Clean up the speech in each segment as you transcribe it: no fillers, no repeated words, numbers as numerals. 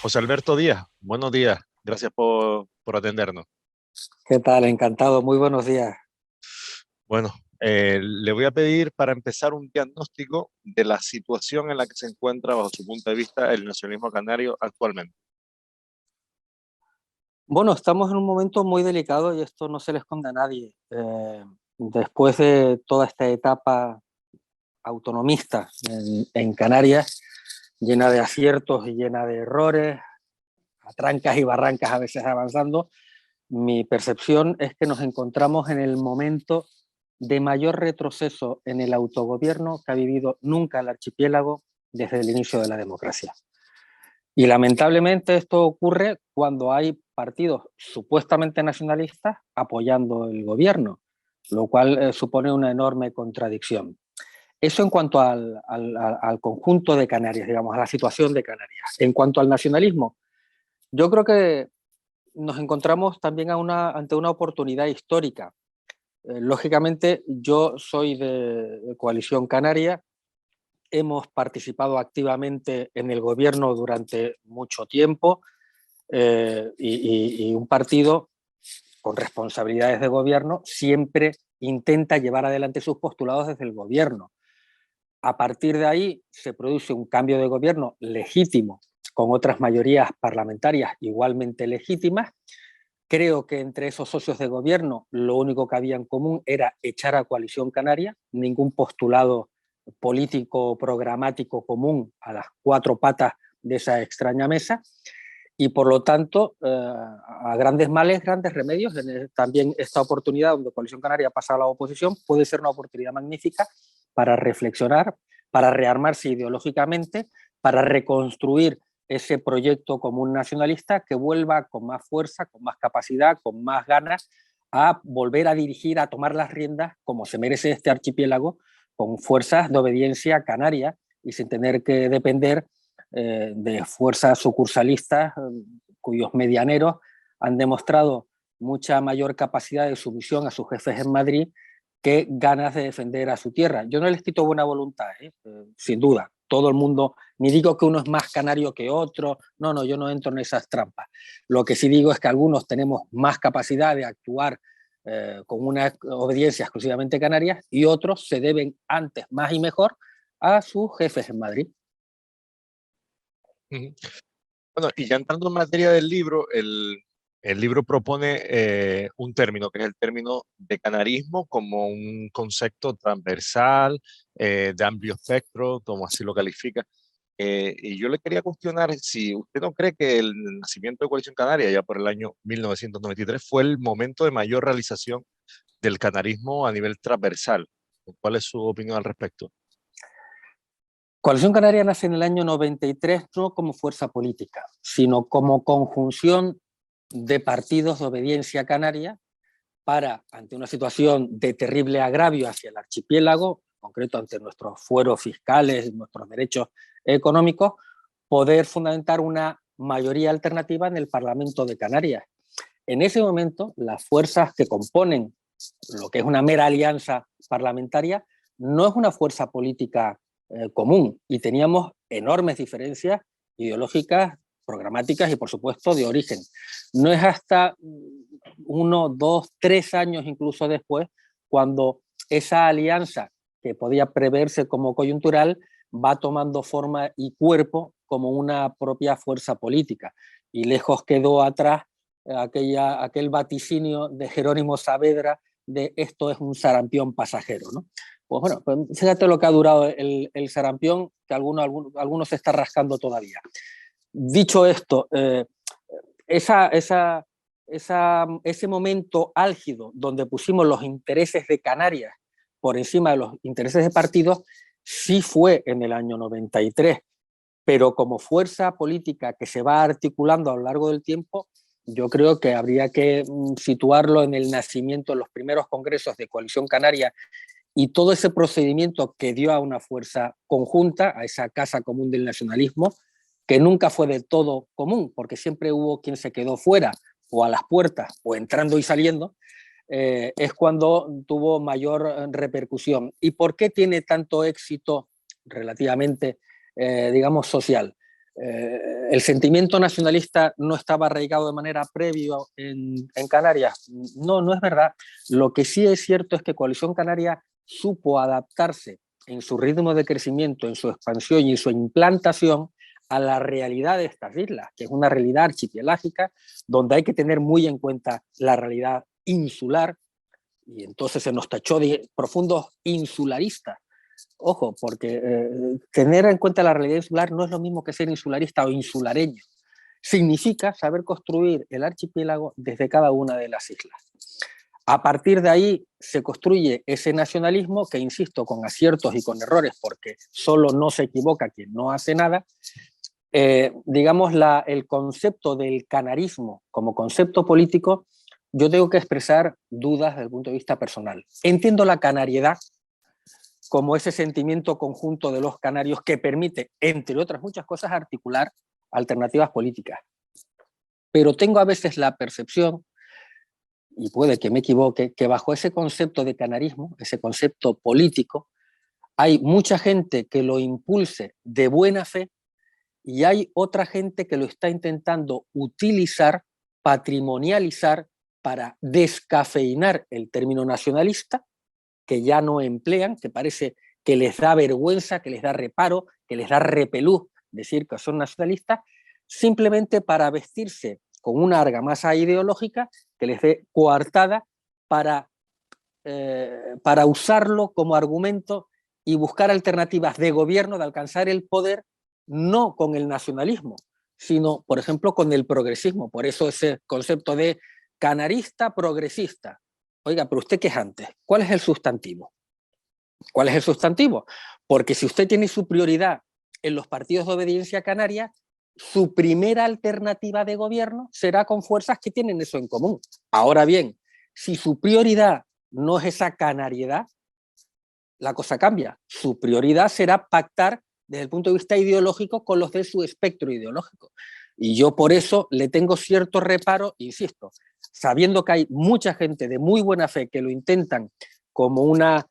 José Alberto Díaz, buenos días. Gracias por atendernos. ¿Qué tal? Encantado. Muy buenos días. Bueno, le voy a pedir para empezar un diagnóstico de la situación en la que se encuentra, bajo su punto de vista, el nacionalismo canario actualmente. Bueno, estamos en un momento muy delicado y esto no se le esconde a nadie. Después de toda esta etapa autonomista en Canarias, llena de aciertos y llena de errores, a trancas y barrancas a veces avanzando, mi percepción es que nos encontramos en el momento de mayor retroceso en el autogobierno que ha vivido nunca el archipiélago desde el inicio de la democracia. Y lamentablemente esto ocurre cuando hay partidos supuestamente nacionalistas apoyando el gobierno, lo cual supone una enorme contradicción. Eso en cuanto al conjunto de Canarias, digamos, a la situación de Canarias. En cuanto al nacionalismo, yo creo que nos encontramos también ante una oportunidad histórica. Lógicamente, yo soy de Coalición Canaria. Hemos participado activamente en el gobierno durante mucho tiempo y un partido con responsabilidades de gobierno siempre intenta llevar adelante sus postulados desde el gobierno. A partir de ahí se produce un cambio de gobierno legítimo con otras mayorías parlamentarias igualmente legítimas. Creo que entre esos socios de gobierno lo único que había en común era echar a Coalición Canaria, ningún postulado político programático común a las cuatro patas de esa extraña mesa, y por lo tanto, a grandes males, grandes remedios. También esta oportunidad donde Coalición Canaria ha pasado a la oposición puede ser una oportunidad magnífica para reflexionar, para rearmarse ideológicamente, para reconstruir ese proyecto común nacionalista que vuelva con más fuerza, con más capacidad, con más ganas a volver a dirigir, a tomar las riendas, como se merece este archipiélago, con fuerzas de obediencia canaria y sin tener que depender de fuerzas sucursalistas cuyos medianeros han demostrado mucha mayor capacidad de sumisión a sus jefes en Madrid que ganas de defender a su tierra. Yo no les quito buena voluntad, sin duda. Todo el mundo, ni digo que uno es más canario que otro, no, yo no entro en esas trampas. Lo que sí digo es que algunos tenemos más capacidad de actuar con una obediencia exclusivamente canaria y otros se deben antes, más y mejor, a sus jefes en Madrid. Ujú. Bueno, y ya entrando en materia del libro, el libro propone un término, que es el término de canarismo como un concepto transversal, de amplio espectro, como así lo califica. Y yo le quería cuestionar si usted no cree que el nacimiento de Coalición Canaria, ya por el año 1993, fue el momento de mayor realización del canarismo a nivel transversal. ¿Cuál es su opinión al respecto? Coalición Canaria nace en el año 93 no como fuerza política, sino como conjunción de partidos de obediencia canaria para, ante una situación de terrible agravio hacia el archipiélago, en concreto ante nuestros fueros fiscales y nuestros derechos económicos, poder fundamentar una mayoría alternativa en el Parlamento de Canarias. En ese momento, las fuerzas que componen lo que es una mera alianza parlamentaria no es una fuerza política común, y teníamos enormes diferencias ideológicas, programáticas y, por supuesto, de origen. No es hasta 1, 2, 3 años incluso después cuando esa alianza, que podía preverse como coyuntural, va tomando forma y cuerpo como una propia fuerza política. Y lejos quedó atrás aquel vaticinio de Jerónimo Saavedra de esto es un sarampión pasajero, ¿no? Pues bueno, pues fíjate lo que ha durado el sarampión, que algunos se está rascando todavía. Dicho esto, ese momento álgido donde pusimos los intereses de Canarias por encima de los intereses de partidos, sí fue en el año 93, pero como fuerza política que se va articulando a lo largo del tiempo, yo creo que habría que situarlo en el nacimiento de los primeros congresos de Coalición Canaria y todo ese procedimiento que dio a una fuerza conjunta, a esa casa común del nacionalismo, que nunca fue del todo común, porque siempre hubo quien se quedó fuera, o a las puertas, o entrando y saliendo, es cuando tuvo mayor repercusión. ¿Y por qué tiene tanto éxito relativamente, digamos, social? ¿El sentimiento nacionalista no estaba arraigado de manera previa en Canarias? No, no es verdad. Lo que sí es cierto es que Coalición Canaria supo adaptarse en su ritmo de crecimiento, en su expansión y en su implantación a la realidad de estas islas, que es una realidad archipelágica donde hay que tener muy en cuenta la realidad insular, y entonces se nos tachó de profundos insularistas. Ojo, porque tener en cuenta la realidad insular no es lo mismo que ser insularista o insulareño. Significa saber construir el archipiélago desde cada una de las islas. A partir de ahí se construye ese nacionalismo que, insisto, con aciertos y con errores, porque solo no se equivoca quien no hace nada. Digamos, el concepto del canarismo como concepto político, yo tengo que expresar dudas desde el punto de vista personal. Entiendo la canariedad como ese sentimiento conjunto de los canarios que permite, entre otras muchas cosas, articular alternativas políticas. Pero tengo a veces la percepción, y puede que me equivoque, que bajo ese concepto de canarismo, ese concepto político, hay mucha gente que lo impulse de buena fe y hay otra gente que lo está intentando utilizar, patrimonializar, para descafeinar el término nacionalista, que ya no emplean, que parece que les da vergüenza, que les da reparo, que les da repelús decir que son nacionalistas, simplemente para vestirse con una argamasa ideológica que les dé coartada para usarlo como argumento y buscar alternativas de gobierno, de alcanzar el poder, no con el nacionalismo, sino, por ejemplo, con el progresismo. Por eso ese concepto de canarista progresista. Oiga, pero ¿usted qué es antes? ¿Cuál es el sustantivo? ¿Cuál es el sustantivo? Porque si usted tiene su prioridad en los partidos de obediencia canaria, su primera alternativa de gobierno será con fuerzas que tienen eso en común. Ahora bien, si su prioridad no es esa canariedad, la cosa cambia. Su prioridad será pactar desde el punto de vista ideológico con los de su espectro ideológico. Y yo por eso le tengo cierto reparo, insisto, sabiendo que hay mucha gente de muy buena fe que lo intentan como una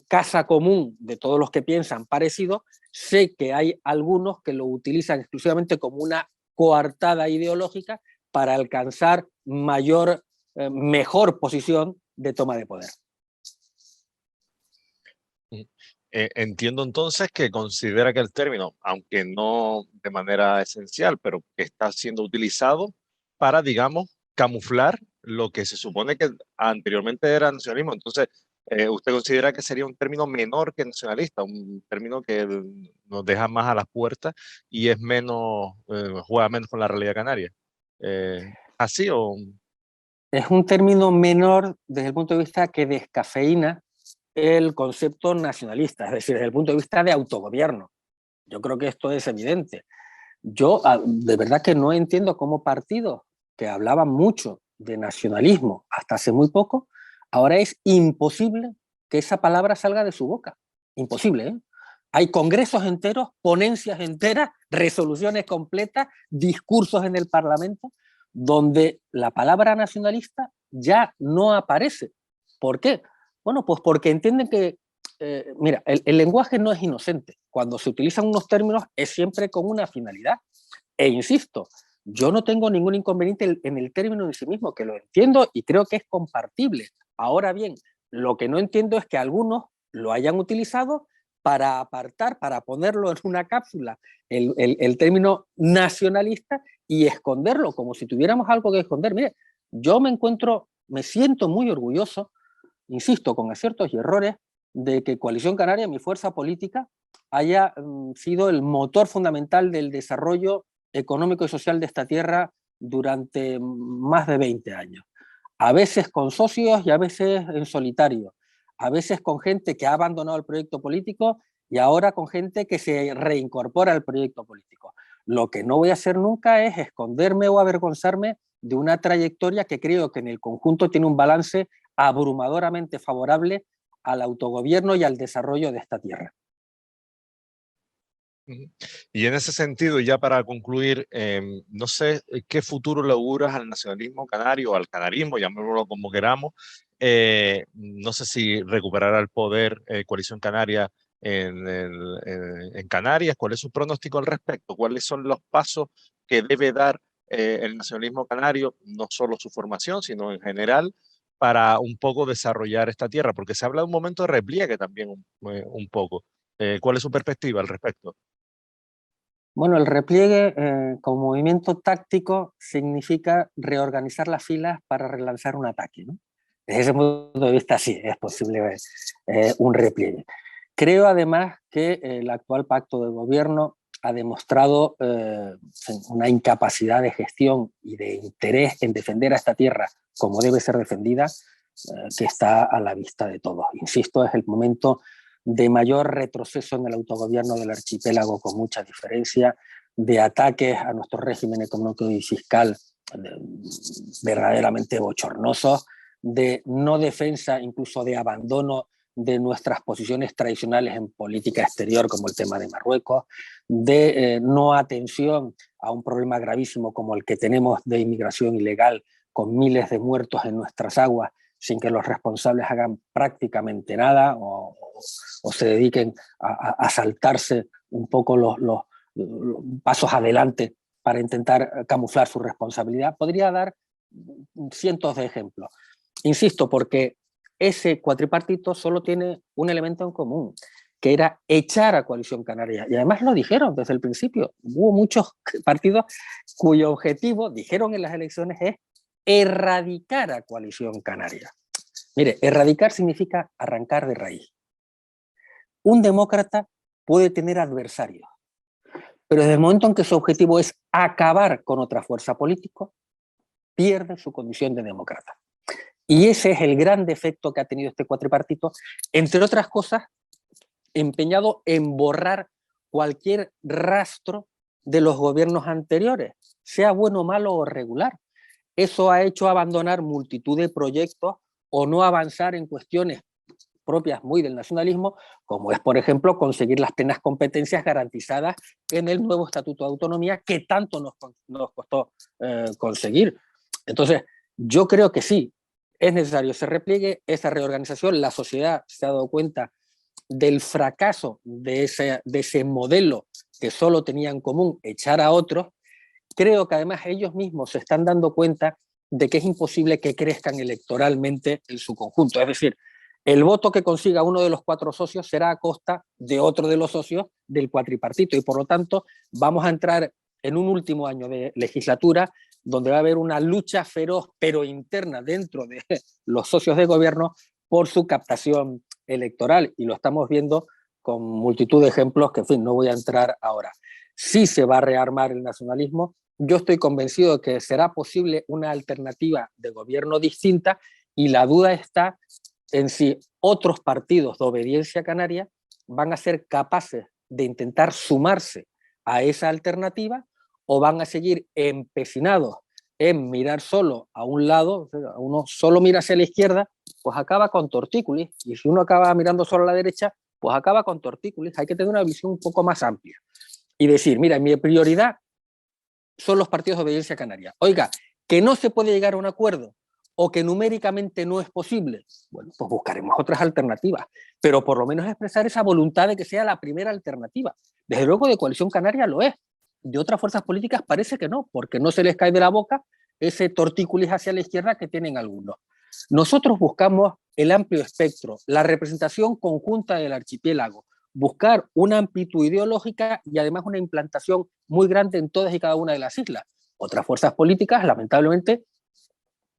casa común de todos los que piensan parecido, sé que hay algunos que lo utilizan exclusivamente como una coartada ideológica para alcanzar mejor posición de toma de poder. Entiendo entonces que considera que el término, aunque no de manera esencial, pero que está siendo utilizado para, digamos, camuflar lo que se supone que anteriormente era nacionalismo. Entonces, ¿usted considera que sería un término menor que nacionalista, un término que nos deja más a las puertas y es menos, juega menos con la realidad canaria? ¿Así o...? Es un término menor desde el punto de vista que descafeína el concepto nacionalista, es decir, desde el punto de vista de autogobierno. Yo creo que esto es evidente. Yo de verdad que no entiendo cómo partidos que hablaban mucho de nacionalismo hasta hace muy poco, ahora es imposible que esa palabra salga de su boca. Imposible, ¿eh? Hay congresos enteros, ponencias enteras, resoluciones completas, discursos en el Parlamento, donde la palabra nacionalista ya no aparece. ¿Por qué? Bueno, pues porque entienden que, mira, el lenguaje no es inocente. Cuando se utilizan unos términos es siempre con una finalidad. E insisto, yo no tengo ningún inconveniente en el término en sí mismo, que lo entiendo y creo que es compartible. Ahora bien, lo que no entiendo es que algunos lo hayan utilizado para apartar, para ponerlo en una cápsula, el término nacionalista y esconderlo, como si tuviéramos algo que esconder. Mire, yo me siento muy orgulloso, insisto, con aciertos y errores, de que Coalición Canaria, mi fuerza política, haya sido el motor fundamental del desarrollo económico y social de esta tierra durante más de 20 años. A veces con socios y a veces en solitario. A veces con gente que ha abandonado el proyecto político y ahora con gente que se reincorpora al proyecto político. Lo que no voy a hacer nunca es esconderme o avergonzarme de una trayectoria que creo que en el conjunto tiene un balance abrumadoramente favorable al autogobierno y al desarrollo de esta tierra. Y en ese sentido, ya para concluir, no sé qué futuro le auguras al nacionalismo canario, al canarismo, llamémoslo como queramos. No sé si recuperará el poder Coalición Canaria en Canarias. ¿Cuál es su pronóstico al respecto? ¿Cuáles son los pasos que debe dar el nacionalismo canario, no solo su formación, sino en general, para un poco desarrollar esta tierra? Porque se habla de un momento de repliegue también un poco. ¿Cuál es su perspectiva al respecto? Bueno, el repliegue como movimiento táctico significa reorganizar las filas para relanzar un ataque, ¿no? Desde ese punto de vista sí, es posible un repliegue. Creo además que el actual pacto de gobierno ha demostrado una incapacidad de gestión y de interés en defender a esta tierra como debe ser defendida, que está a la vista de todos. Insisto, es el momento de mayor retroceso en el autogobierno del archipiélago, con mucha diferencia, de ataques a nuestro régimen económico y fiscal verdaderamente bochornosos, de no defensa, incluso de abandono de nuestras posiciones tradicionales en política exterior, como el tema de Marruecos, de no atención a un problema gravísimo como el que tenemos de inmigración ilegal, con miles de muertos en nuestras aguas, sin que los responsables hagan prácticamente nada o se dediquen a saltarse un poco los pasos adelante para intentar camuflar su responsabilidad. Podría dar cientos de ejemplos. Insisto, porque ese cuatripartito solo tiene un elemento en común, que era echar a Coalición Canaria. Y además lo dijeron desde el principio. Hubo muchos partidos cuyo objetivo, dijeron en las elecciones, es erradicar a Coalición Canaria. Mire, erradicar significa arrancar de raíz. Un demócrata puede tener adversarios, pero desde el momento en que su objetivo es acabar con otra fuerza política, pierde su condición de demócrata. Y ese es el gran defecto que ha tenido este cuatripartito, entre otras cosas, empeñado en borrar cualquier rastro de los gobiernos anteriores, sea bueno, malo o regular. Eso ha hecho abandonar multitud de proyectos o no avanzar en cuestiones propias muy del nacionalismo, como es, por ejemplo, conseguir las plenas competencias garantizadas en el nuevo Estatuto de Autonomía que tanto nos costó conseguir. Entonces, yo creo que sí, es necesario ese repliegue, esa reorganización. La sociedad se ha dado cuenta del fracaso de ese modelo que solo tenía en común echar a otros. Creo que además ellos mismos se están dando cuenta de que es imposible que crezcan electoralmente en su conjunto. Es decir, el voto que consiga uno de los cuatro socios será a costa de otro de los socios del cuatripartito y por lo tanto vamos a entrar en un último año de legislatura donde va a haber una lucha feroz pero interna dentro de los socios de gobierno por su captación electoral y lo estamos viendo con multitud de ejemplos que, en fin, no voy a entrar ahora. Sí se va a rearmar el nacionalismo. Yo estoy convencido de que será posible una alternativa de gobierno distinta y la duda está en si otros partidos de obediencia canaria van a ser capaces de intentar sumarse a esa alternativa o van a seguir empecinados en mirar solo a un lado, uno solo mira hacia la izquierda, pues acaba con tortícolis, y si uno acaba mirando solo a la derecha, pues acaba con tortícolis. Hay que tener una visión un poco más amplia y decir, mira, mi prioridad son los partidos de obediencia canaria. Oiga, que no se puede llegar a un acuerdo o que numéricamente no es posible, bueno, pues buscaremos otras alternativas, pero por lo menos expresar esa voluntad de que sea la primera alternativa. Desde luego de Coalición Canaria lo es, de otras fuerzas políticas parece que no, porque no se les cae de la boca ese tortícolis hacia la izquierda que tienen algunos. Nosotros buscamos el amplio espectro, la representación conjunta del archipiélago, buscar una amplitud ideológica y además una implantación muy grande en todas y cada una de las islas. Otras fuerzas políticas, lamentablemente,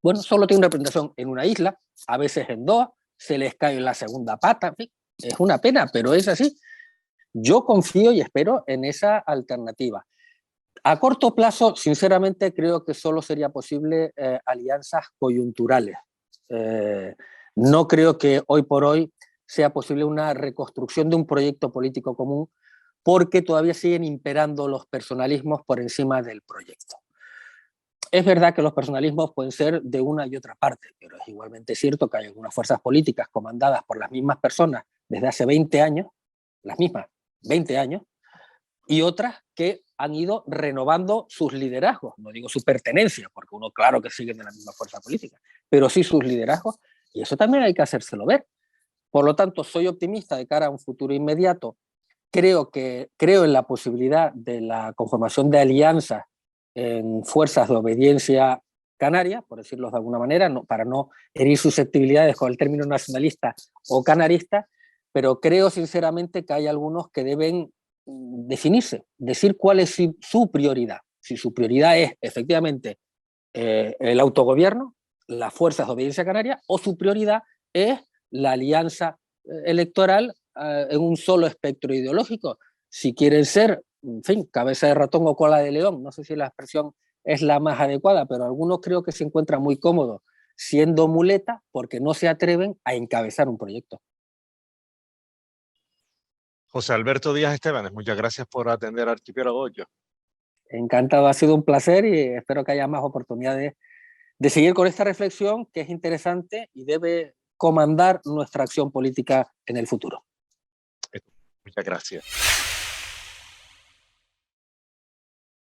bueno, solo tienen representación en una isla, a veces en dos, se les cae la segunda pata, en fin, es una pena, pero es así. Yo confío y espero en esa alternativa. A corto plazo, sinceramente, creo que solo sería posible alianzas coyunturales. No creo que hoy por hoy sea posible una reconstrucción de un proyecto político común porque todavía siguen imperando los personalismos por encima del proyecto. Es verdad que los personalismos pueden ser de una y otra parte, pero es igualmente cierto que hay algunas fuerzas políticas comandadas por las mismas personas desde hace 20 años, las mismas 20 años, y otras que han ido renovando sus liderazgos, no digo su pertenencia, porque uno claro que sigue de la misma fuerza política, pero sí sus liderazgos, y eso también hay que hacérselo ver. Por lo tanto, soy optimista de cara a un futuro inmediato. Creo en la posibilidad de la conformación de alianzas en fuerzas de obediencia canaria, por decirlo de alguna manera, para no herir susceptibilidades con el término nacionalista o canarista, pero creo sinceramente que hay algunos que deben definirse, decir cuál es su prioridad. Si su prioridad es efectivamente el autogobierno, las fuerzas de obediencia canaria, o su prioridad es la alianza electoral en un solo espectro ideológico. Si quieren ser, en fin, cabeza de ratón o cola de león, no sé si la expresión es la más adecuada, pero algunos creo que se encuentran muy cómodos siendo muleta porque no se atreven a encabezar un proyecto. José Alberto Díaz Estebanes, muchas gracias por atender a Archipiélago 8. Encantado, ha sido un placer y espero que haya más oportunidades de seguir con esta reflexión que es interesante y debe comandar nuestra acción política en el futuro. Muchas gracias.